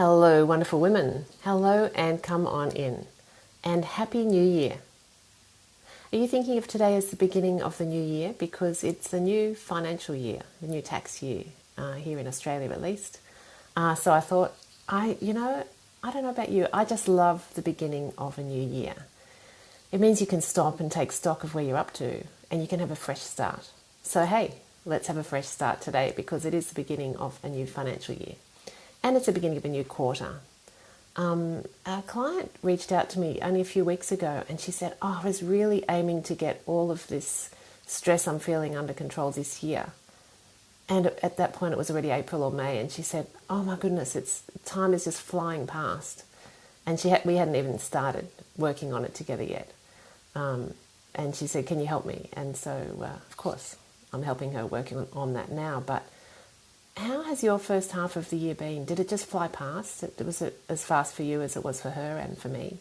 Hello, wonderful women. Hello and come on in. And Happy New Year. Are you thinking of today as the beginning of the new year? Because it's the new financial year, the new tax year, here in Australia at least. So I thought, I don't know about you, I just love the beginning of a new year. It means you can stop and take stock of where you're up to, and you can have a fresh start. So hey, let's have a fresh start today because it is the beginning of a new financial year. And it's the beginning of a new quarter. A client reached out to me only a few weeks ago and she said, I was really aiming to get all of this stress I'm feeling under control this year. And at that point it was already April or May, and she said, oh my goodness, time is just flying past. And we hadn't even started working on it together yet. And she said, can you help me? And so, of course, I'm helping her working on that now. But how has your first half of the year been? Did it just fly past? Was it as fast for you as it was for her and for me?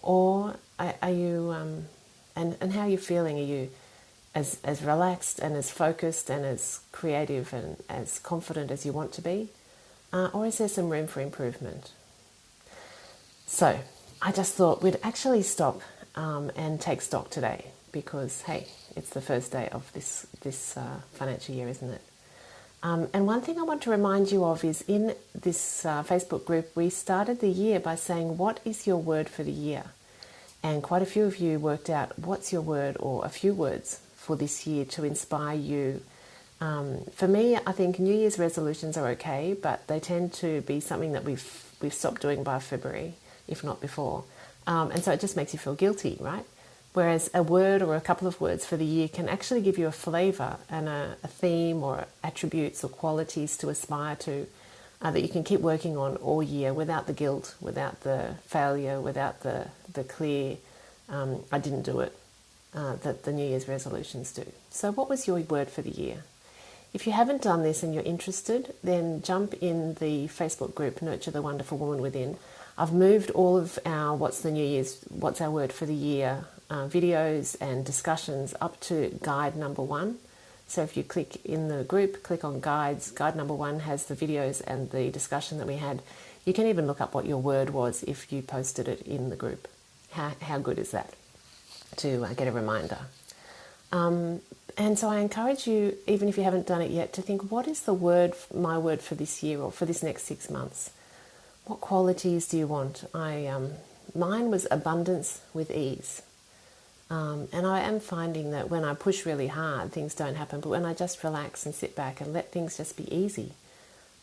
Or are you, and how are you feeling? Are you as relaxed and as focused and as creative and as confident as you want to be? Or is there some room for improvement? So I just thought we'd actually stop and take stock today because, hey, it's the first day of this financial year, isn't it? And one thing I want to remind you of is in this Facebook group, we started the year by saying, what is your word for the year? And quite a few of you worked out what's your word or a few words for this year to inspire you. For me, I think New Year's resolutions are okay, but they tend to be something that we've stopped doing by February, if not before. And so it just makes you feel guilty, right? Whereas a word or a couple of words for the year can actually give you a flavour and a theme or attributes or qualities to aspire to that you can keep working on all year without the guilt, without the failure, without the clear, I didn't do it, that the New Year's resolutions do. So what was your word for the year? If you haven't done this and you're interested, then jump in the Facebook group, Nurture the Wonderful Woman Within. I've moved all of our what's our word for the year videos and discussions up to guide number 1. So if you click in the group, click on guides, guide number 1 has the videos and the discussion that we had. You can even look up what your word was if you posted it in the group. How good is that to get a reminder? And so I encourage you, even if you haven't done it yet, to think, what is my word for this year or for this next 6 months? What qualities do you want? Mine was abundance with ease. And I am finding that when I push really hard, things don't happen. But when I just relax and sit back and let things just be easy,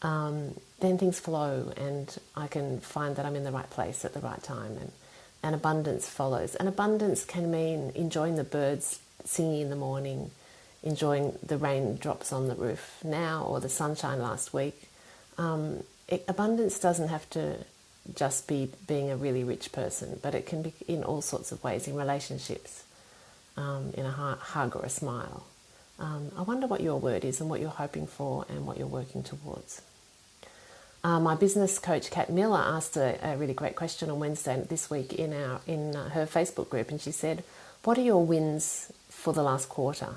then things flow and I can find that I'm in the right place at the right time. And abundance follows. And abundance can mean enjoying the birds singing in the morning, enjoying the raindrops on the roof now or the sunshine last week. Abundance doesn't have to just be being a really rich person, but it can be in all sorts of ways, in relationships, in a hug or a smile. I wonder what your word is and what you're hoping for and what you're working towards. My business coach, Kat Miller, asked a really great question on Wednesday this week in her Facebook group, and she said, what are your wins for the last quarter?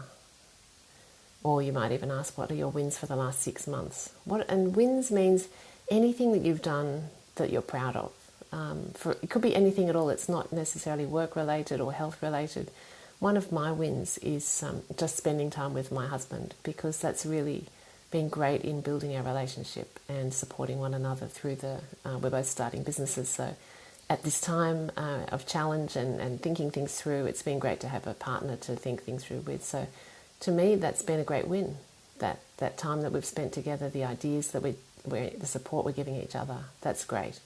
Or you might even ask, what are your wins for the last 6 months? And wins means anything that you've done that you're proud of. It could be anything at all. It's not necessarily work-related or health-related. One of my wins is just spending time with my husband, because that's really been great in building our relationship and supporting one another through we're both starting businesses. So at this time of challenge and thinking things through, it's been great to have a partner to think things through with. So to me, that's been a great win, that time that we've spent together, the ideas that the support we're giving each other, that's great.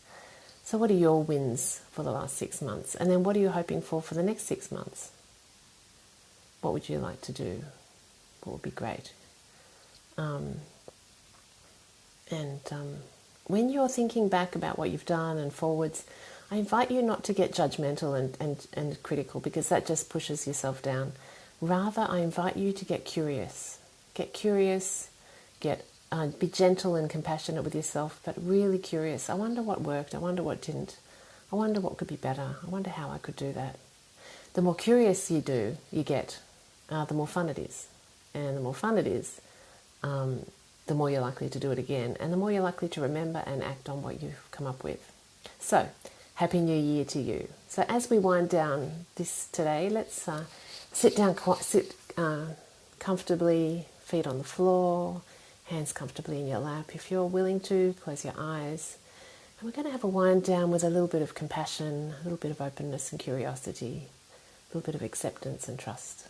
So what are your wins for the last 6 months? And then what are you hoping for the next 6 months? What would you like to do? What would be great? When you're thinking back about what you've done and forwards, I invite you not to get judgmental and critical, because that just pushes yourself down. Rather, I invite you to get curious. Get curious, be gentle and compassionate with yourself, but really curious. I wonder what worked. I wonder what didn't. I wonder what could be better. I wonder how I could do that. The more curious you get, the more fun it is. And the more fun it is, the more you're likely to do it again, and the more you're likely to remember and act on what you've come up with. So, Happy New Year to you. So as we wind down this today, let's sit comfortably, feet on the floor, hands comfortably in your lap. If you're willing to, close your eyes. And we're going to have a wind down with a little bit of compassion, a little bit of openness and curiosity, a little bit of acceptance and trust.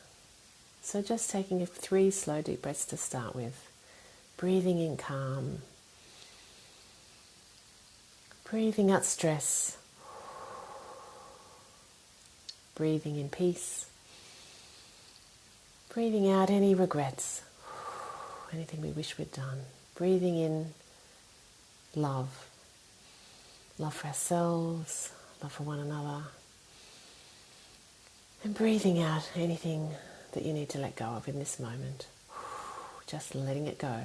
So just taking 3 slow deep breaths to start with. Breathing in calm. Breathing out stress. Breathing in peace. Breathing out any regrets, anything we wish we'd done. Breathing in love. Love for ourselves, love for one another. And breathing out anything that you need to let go of in this moment. Just letting it go.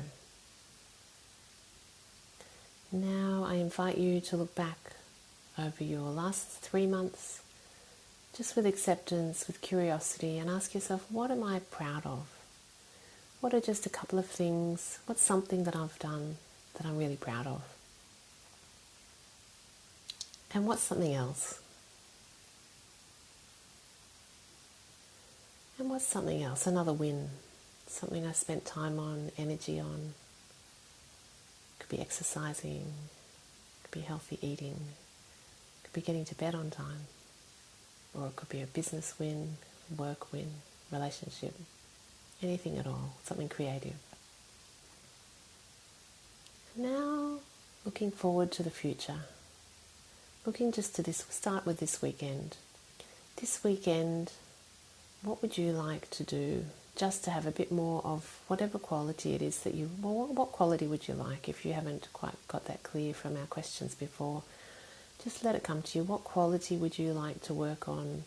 Now I invite you to look back over your last 3 months, just with acceptance, with curiosity, and ask yourself, what am I proud of? What are just a couple of things? What's something that I've done that I'm really proud of? And what's something else? And what's something else? Another win. Something I spent time on, energy on. Could be exercising. Could be healthy eating. Could be getting to bed on time. Or it could be a business win, work win, relationship. Anything at all. Something creative. Now, looking forward to the future. Looking just to this, start with this weekend. This weekend, what would you like to do just to have a bit more of whatever quality it is that you, well, what quality would you like if you haven't quite got that clear from our questions before? Just let it come to you. What quality would you like to work on,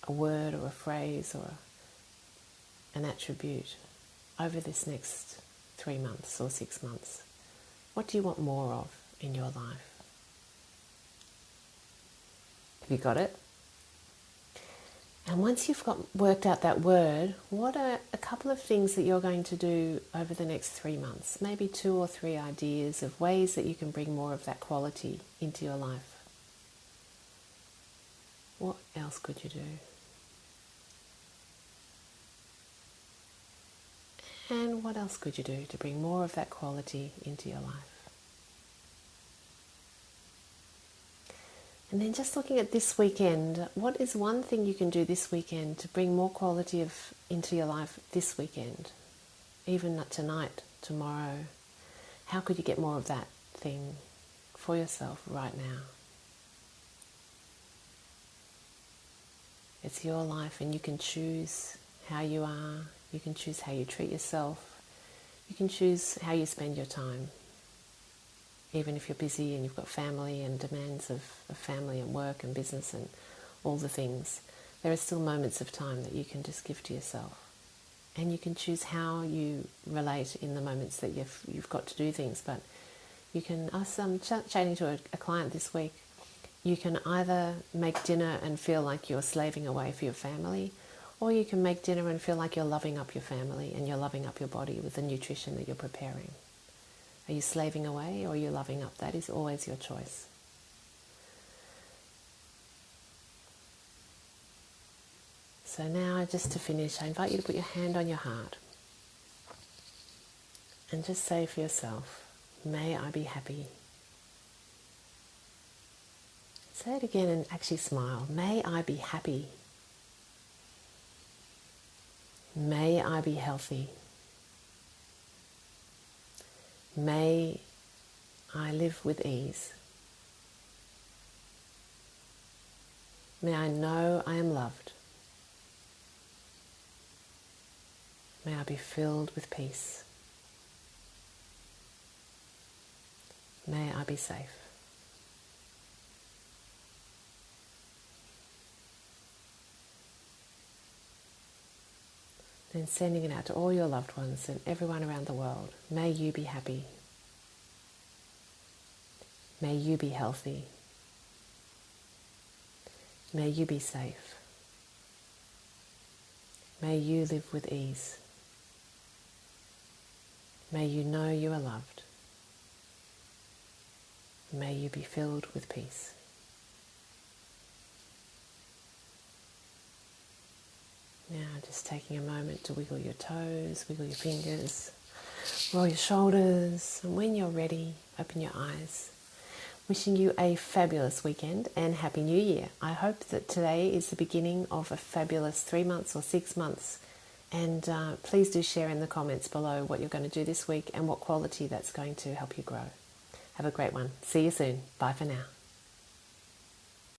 a word or a phrase or an attribute over this next 3 months or 6 months? What do you want more of in your life? Have you got it? And once you've worked out that word, what are a couple of things that you're going to do over the next 3 months? Maybe 2 or 3 ideas of ways that you can bring more of that quality into your life. What else could you do? And what else could you do to bring more of that quality into your life? And then just looking at this weekend, what is one thing you can do this weekend to bring more quality into your life this weekend? Even not tonight, tomorrow. How could you get more of that thing for yourself right now? It's your life and you can choose how you are. You can choose how you treat yourself. You can choose how you spend your time. Even if you're busy and you've got family and demands of family and work and business and all the things, there are still moments of time that you can just give to yourself. And you can choose how you relate in the moments that you've got to do things. But you can, I was chatting to a client this week, you can either make dinner and feel like you're slaving away for your family, or you can make dinner and feel like you're loving up your family and you're loving up your body with the nutrition that you're preparing. Are you slaving away or are you loving up? That is always your choice. So now, just to finish, I invite you to put your hand on your heart and just say for yourself, may I be happy. Say it again and actually smile. May I be happy. May I be healthy. May I live with ease. May I know I am loved. May I be filled with peace. May I be safe. Then sending it out to all your loved ones and everyone around the world. May you be happy. May you be healthy. May you be safe. May you live with ease. May you know you are loved. May you be filled with peace. Now just taking a moment to wiggle your toes, wiggle your fingers, roll your shoulders, and when you're ready, open your eyes. Wishing you a fabulous weekend and Happy New Year. I hope that today is the beginning of a fabulous 3 months or 6 months. And please do share in the comments below what you're going to do this week and what quality that's going to help you grow. Have a great one. See you soon. Bye for now.